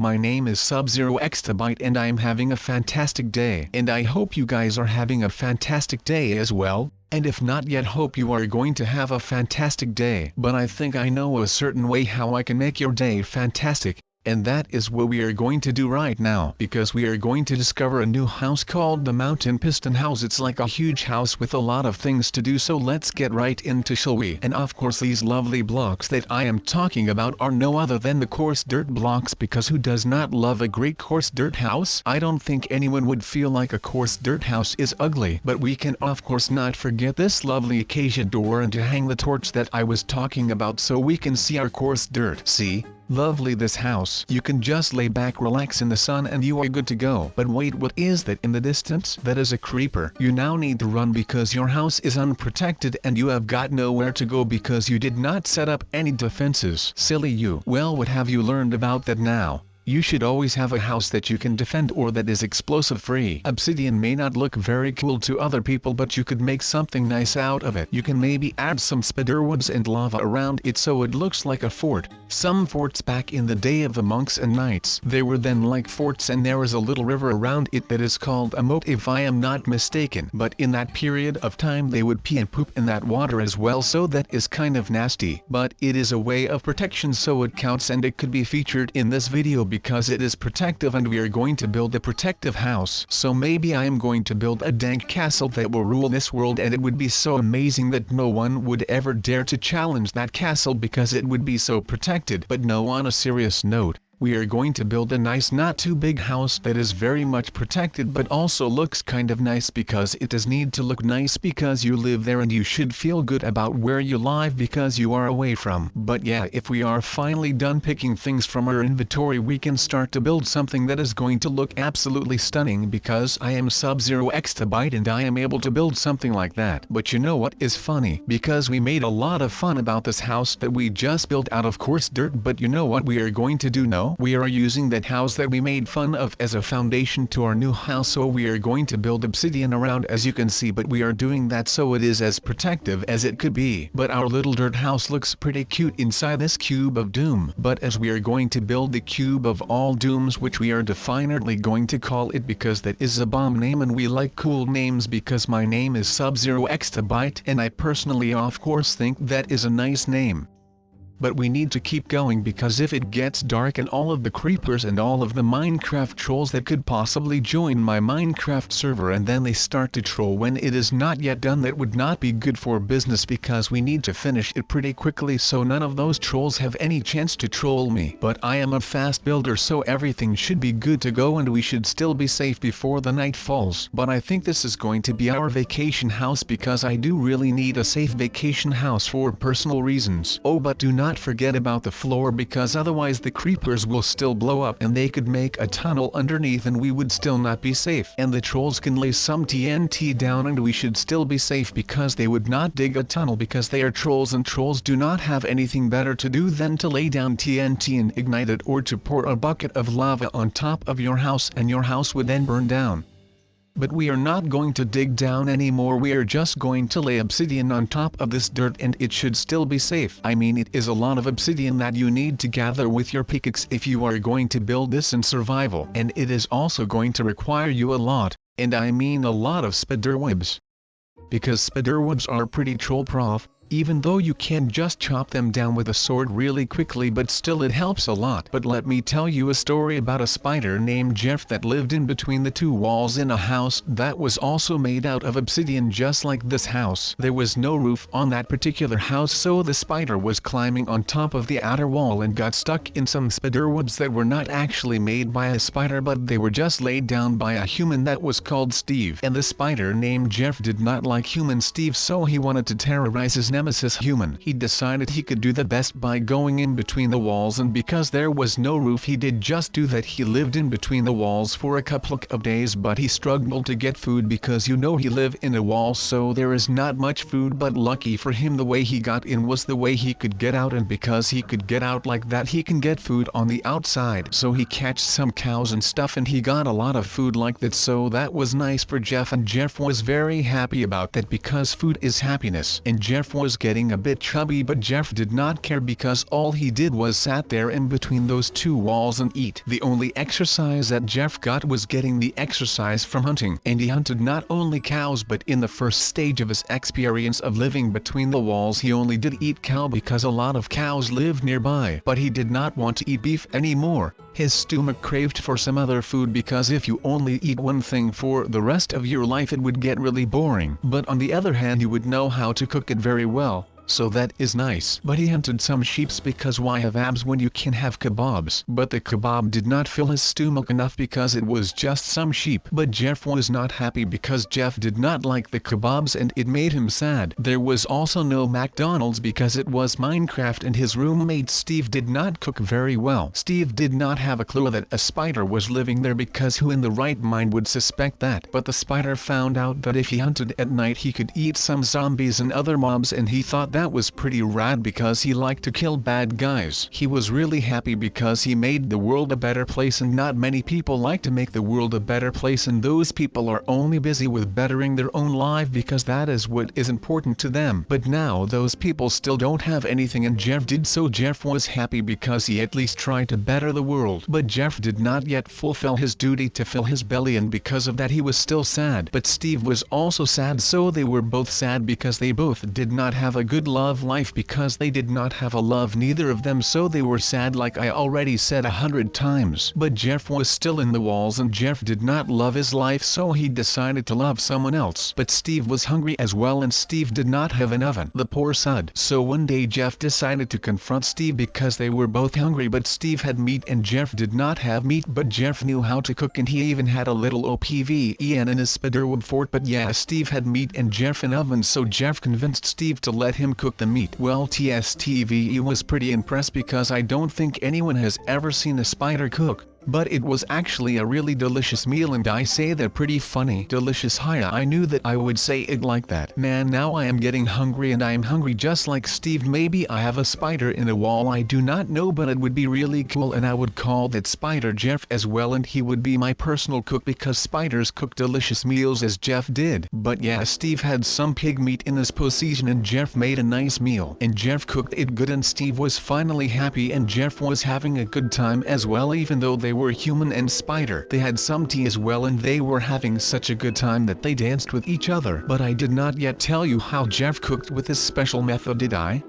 My name is Sub-Zero Exabyte and I am having a fantastic day. And I hope you guys are having a fantastic day as well. And if not yet, hope you are going to have a fantastic day. But I think I know a certain way how I can make your day fantastic. And that is what we are going to do right now, because we are going to discover a new house called the Mountain Piston House. It's like a huge house with a lot of things to do, so let's get right into, shall we? And of course these lovely blocks that I am talking about are no other than the coarse dirt blocks, because who does not love a great coarse dirt house? I don't think anyone would feel like a coarse dirt house is ugly, but we can of course not forget this lovely acacia door and to hang the torch that I was talking about so we can see our coarse dirt. See? Lovely this house. You can just lay back, relax in the sun and you are good to go. But wait, what is that in the distance? That is a creeper. You now need to run because your house is unprotected and you have got nowhere to go because you did not set up any defenses. Silly you. Well, what have you learned about that now? You should always have a house that you can defend or that is explosive free. Obsidian may not look very cool to other people, but you could make something nice out of it. You can maybe add some spiderwebs and lava around it so it looks like a fort. Some forts back in the day of the monks and knights, they were then like forts, and there is a little river around it that is called a moat if I am not mistaken. But in that period of time they would pee and poop in that water as well, so that is kind of nasty. But it is a way of protection, so it counts, and it could be featured in this video because it is protective and we are going to build a protective house. So maybe I am going to build a dank castle that will rule this world, and it would be so amazing that no one would ever dare to challenge that castle because it would be so protected. But no, on a serious note, we are going to build a nice, not too big house that is very much protected but also looks kind of nice, because it does need to look nice because you live there and you should feel good about where you live because you are away from. But yeah, if we are finally done picking things from our inventory, we can start to build something that is going to look absolutely stunning, because I am Sub-Zero Exabyte and I am able to build something like that. But you know what is funny? Because we made a lot of fun about this house that we just built out of coarse dirt, but you know what we are going to do now? We are using that house that we made fun of as a foundation to our new house, so we are going to build obsidian around, as you can see, but we are doing that so it is as protective as it could be. But our little dirt house looks pretty cute inside this cube of doom. But as we are going to build the cube of all dooms, which we are definitely going to call it because that is a bomb name and we like cool names, because my name is Sub-Zero Exabyte and I personally of course think that is a nice name. But we need to keep going, because if it gets dark and all of the creepers and all of the Minecraft trolls that could possibly join my Minecraft server and then they start to troll when it is not yet done, that would not be good for business, because we need to finish it pretty quickly so none of those trolls have any chance to troll me. But I am a fast builder, so everything should be good to go and we should still be safe before the night falls. But I think this is going to be our vacation house, because I do really need a safe vacation house for personal reasons. Oh, but do not forget about the floor, because otherwise the creepers will still blow up and they could make a tunnel underneath and we would still not be safe. And the trolls can lay some TNT down and we should still be safe, because they would not dig a tunnel because they are trolls, and trolls do not have anything better to do than to lay down TNT and ignite it, or to pour a bucket of lava on top of your house and your house would then burn down. But we are not going to dig down anymore, we are just going to lay obsidian on top of this dirt and it should still be safe. I mean, it is a lot of obsidian that you need to gather with your pickaxe if you are going to build this in survival, and it is also going to require you a lot, and I mean a lot of spiderwebs. Because spiderwebs are pretty troll proof, even though you can just chop them down with a sword really quickly, but still it helps a lot. But let me tell you a story about a spider named Jeff that lived in between the two walls in a house that was also made out of obsidian, just like this house. There was no roof on that particular house, so the spider was climbing on top of the outer wall and got stuck in some spiderwebs that were not actually made by a spider, but they were just laid down by a human that was called Steve. And the spider named Jeff did not like human Steve, so he wanted to terrorize his nemesis human. He decided he could do the best by going in between the walls, and because there was no roof he did just do that. He lived in between the walls for a couple of days, but he struggled to get food because you know he lived in a wall, so there is not much food. But lucky for him, the way he got in was the way he could get out, and because he could get out like that he can get food on the outside. So he catched some cows and stuff and he got a lot of food like that, so that was nice for Jeff, and Jeff was very happy about that because food is happiness, and Jeff was getting a bit chubby, but Jeff did not care because all he did was sat there in between those two walls and eat. The only exercise that Jeff got was getting the exercise from hunting, and he hunted not only cows but in the first stage of his experience of living between the walls he only did eat cow because a lot of cows lived nearby. But he did not want to eat beef anymore. His stomach craved for some other food because if you only eat one thing for the rest of your life it would get really boring. But on the other hand you would know how to cook it very well. So that is nice. But he hunted some sheeps because why have abs when you can have kebabs? But the kebab did not fill his stomach enough because it was just some sheep. But Jeff was not happy because Jeff did not like the kebabs and it made him sad. There was also no McDonald's because it was Minecraft and his roommate Steve did not cook very well. Steve did not have a clue that a spider was living there because who in the right mind would suspect that? But the spider found out that if he hunted at night he could eat some zombies and other mobs, and he thought that was pretty rad because he liked to kill bad guys. He was really happy because he made the world a better place, and not many people like to make the world a better place, and those people are only busy with bettering their own life because that is what is important to them. But now those people still don't have anything and Jeff did, so Jeff was happy because he at least tried to better the world. But Jeff did not yet fulfill his duty to fill his belly, and because of that he was still sad. But Steve was also sad, so they were both sad because they both did not have a good love life because they did not have a love, neither of them, so they were sad like I already said 100 times. But Jeff was still in the walls and Jeff did not love his life, so he decided to love someone else. But Steve was hungry as well and Steve did not have an oven, the poor sod. So one day Jeff decided to confront Steve because they were both hungry, but Steve had meat and Jeff did not have meat. But Jeff knew how to cook and he even had a little OPVEN in his spiderweb fort. But yeah, Steve had meat and Jeff an oven, so Jeff convinced Steve to let him cook the meat. Well, TSTVE was pretty impressed because I don't think anyone has ever seen a spider cook. But it was actually a really delicious meal, and I say that pretty funny. Delicious. Hiya, I knew that I would say it like that. Man, now I am getting hungry and I am hungry just like Steve. Maybe I have a spider in the wall, I do not know, but it would be really cool and I would call that spider Jeff as well, and he would be my personal cook because spiders cook delicious meals as Jeff did. But yeah, Steve had some pig meat in his possession and Jeff made a nice meal and Jeff cooked it good and Steve was finally happy and Jeff was having a good time as well. Even though they were human and spider, they had some tea as well and they were having such a good time that they danced with each other. But I did not yet tell you how Jeff cooked with his special method, did I?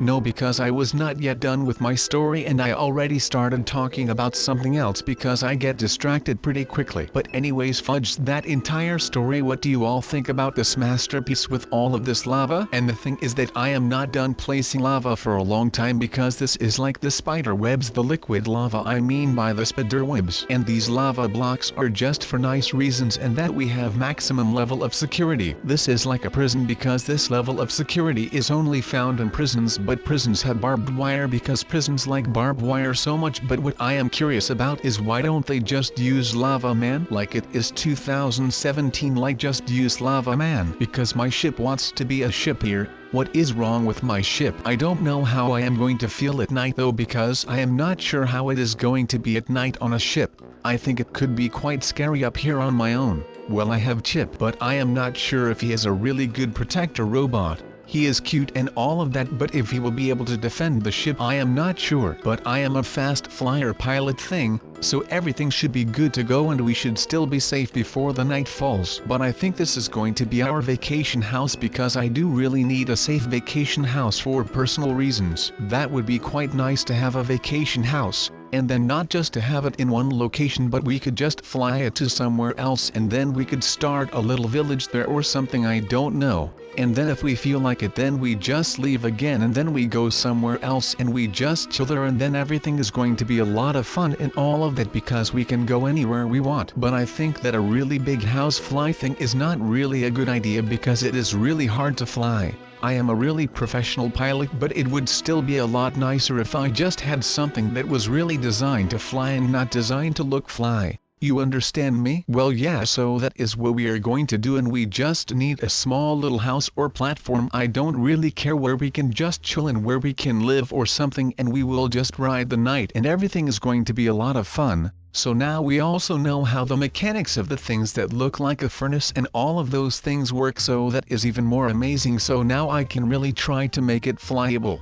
No, because I was not yet done with my story and I already started talking about something else because I get distracted pretty quickly. But anyways, fudge that entire story. What do you all think about this masterpiece with all of this lava? And the thing is that I am not done placing lava for a long time because this is like the spider webs, the liquid lava I mean by the spider webs. And these lava blocks are just for nice reasons and that we have maximum level of security. This is like a prison because this level of security is only found in prisons, but prisons have barbed wire because prisons like barbed wire so much. But what I am curious about is why don't they just use lava man like it is 2017, like just use lava man, because my ship wants to be a ship here. What is wrong with my ship? I don't know how I am going to feel at night though, because I am not sure how it is going to be at night on a ship. I think it could be quite scary up here on my own. Well, I have Chip, but I am not sure if he is a really good protector robot. He is cute and all of that, but if he will be able to defend the ship I am not sure. But I am a fast flyer pilot thing, so everything should be good to go and we should still be safe before the night falls. But I think this is going to be our vacation house because I do really need a safe vacation house for personal reasons. That would be quite nice to have a vacation house. And then not just to have it in one location, but we could just fly it to somewhere else and then we could start a little village there or something, I don't know. And then if we feel like it, then we just leave again and then we go somewhere else and we just chill there, and then everything is going to be a lot of fun and all of that because we can go anywhere we want. But I think that a really big house fly thing is not really a good idea because it is really hard to fly. I am a really professional pilot, but it would still be a lot nicer if I just had something that was really designed to fly and not designed to look fly. You understand me? Well, yeah, so that is what we are going to do, and we just need a small little house or platform. I don't really care, where we can just chill and where we can live or something, and we will just ride the night and everything is going to be a lot of fun. So now we also know how the mechanics of the things that look like a furnace and all of those things work, so that is even more amazing. So now I can really try to make it flyable.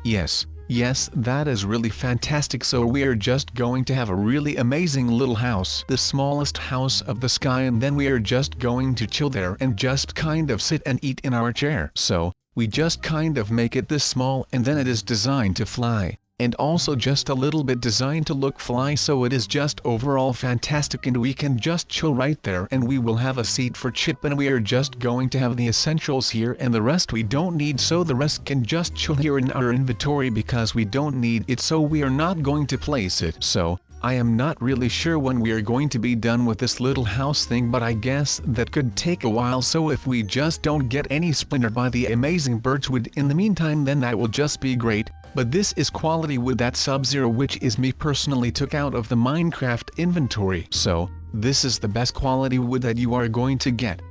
Yes, that is really fantastic. So we are just going to have a really amazing little house, the smallest house of the sky, and then we are just going to chill there and just kind of sit and eat in our chair. So we just kind of make it this small, and then it is designed to fly, and also just a little bit designed to look fly, so it is just overall fantastic, and we can just chill right there, and we will have a seat for Chip, and we are just going to have the essentials here, and the rest we don't need, so the rest can just chill here in our inventory because we don't need it, so we are not going to place it. So I am not really sure when we are going to be done with this little house thing, but I guess that could take a while, so if we just don't get any splintered by the amazing birchwood in the meantime, then that will just be great. But this is quality wood that Sub-Zero, which is me personally, took out of the Minecraft inventory. So this is the best quality wood that you are going to get.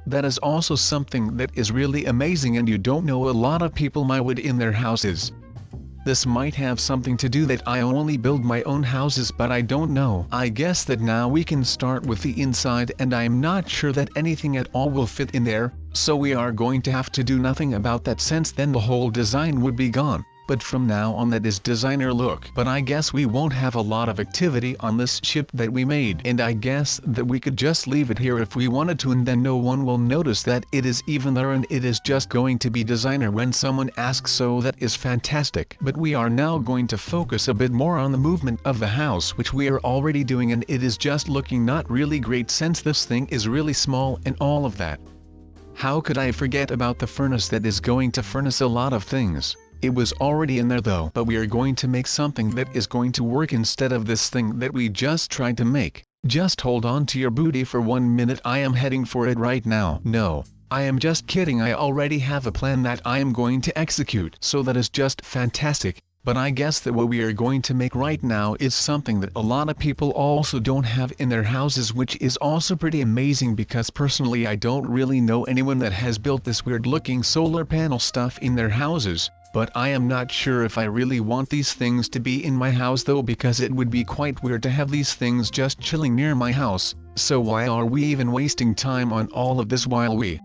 That is also something that is really amazing, and you don't know a lot of people my wood in their houses. This might have something to do that I only build my own houses, but I don't know. I guess that now we can start with the inside, and I am not sure that anything at all will fit in there, so we are going to have to do nothing about that, since then the whole design would be gone. But from now on that is designer look. But I guess we won't have a lot of activity on this ship that we made, and I guess that we could just leave it here if we wanted to, and then no one will notice that it is even there, and it is just going to be designer when someone asks, so that is fantastic. But we are now going to focus a bit more on the movement of the house, which we are already doing, and it is just looking not really great since this thing is really small and all of that. How could I forget about the furnace that is going to furnace a lot of things? It was already in there though, but we are going to make something that is going to work instead of this thing that we just tried to make. Just hold on to your booty for 1 minute, I am heading for it right now. No, I am just kidding, I already have a plan that I am going to execute, so that is just fantastic. But I guess that what we are going to make right now is something that a lot of people also don't have in their houses, which is also pretty amazing, because personally I don't really know anyone that has built this weird looking solar panel stuff in their houses. But I am not sure if I really want these things to be in my house though, because it would be quite weird to have these things just chilling near my house. So why are we even wasting time on all of this while we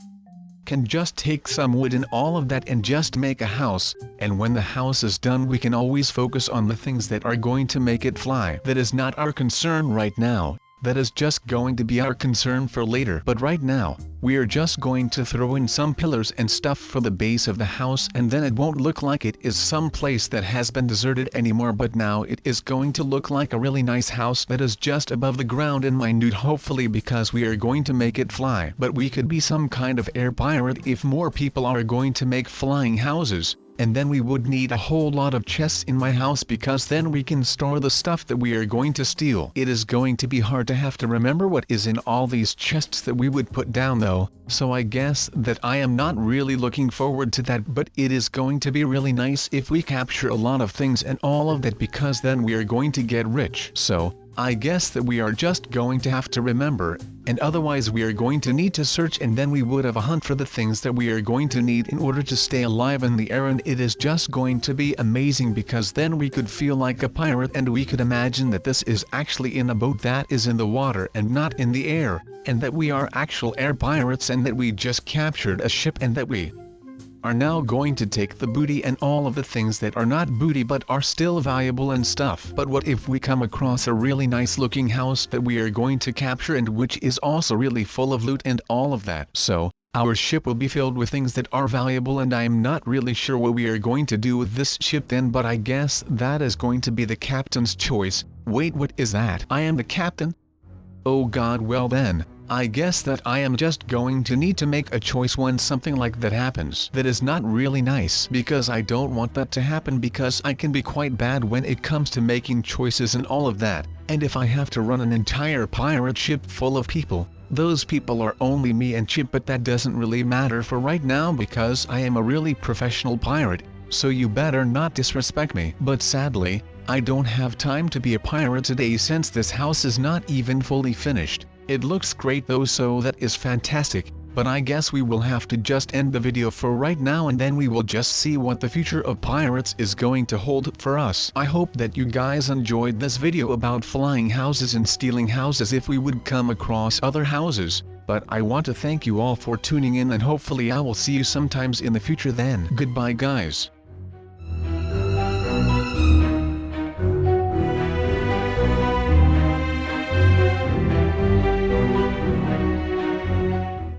can just take some wood and all of that and just make a house, and when the house is done we can always focus on the things that are going to make it fly. That is not our concern right now. That is just going to be our concern for later. But right now, we are just going to throw in some pillars and stuff for the base of the house, and then it won't look like it is some place that has been deserted anymore, but now it is going to look like a really nice house that is just above the ground and minute, hopefully, because we are going to make it fly. But we could be some kind of air pirate if more people are going to make flying houses. And then we would need a whole lot of chests in my house, because then we can store the stuff that we are going to steal. It is going to be hard to have to remember what is in all these chests that we would put down though, so I guess that I am not really looking forward to that, but it is going to be really nice if we capture a lot of things and all of that, because then we are going to get rich. So I guess that we are just going to have to remember, and otherwise we are going to need to search, and then we would have a hunt for the things that we are going to need in order to stay alive in the air, and it is just going to be amazing, because then we could feel like a pirate, and we could imagine that this is actually in a boat that is in the water and not in the air, and that we are actual air pirates, and that we just captured a ship, and that we are now going to take the booty and all of the things that are not booty but are still valuable and stuff. But what if we come across a really nice looking house that we are going to capture, and which is also really full of loot and all of that? So our ship will be filled with things that are valuable, and I am not really sure what we are going to do with this ship then, but I guess that is going to be the captain's choice. Wait, what is that? I am the captain? Oh god, well then, I guess that I am just going to need to make a choice when something like that happens. That is not really nice, because I don't want that to happen, because I can be quite bad when it comes to making choices and all of that. And if I have to run an entire pirate ship full of people, those people are only me and Chip, but that doesn't really matter for right now, because I am a really professional pirate, so you better not disrespect me. But sadly, I don't have time to be a pirate today, since this house is not even fully finished. It looks great though, so that is fantastic, but I guess we will have to just end the video for right now, and then we will just see what the future of pirates is going to hold for us. I hope that you guys enjoyed this video about flying houses and stealing houses if we would come across other houses, but I want to thank you all for tuning in, and hopefully I will see you sometimes in the future then. Goodbye guys.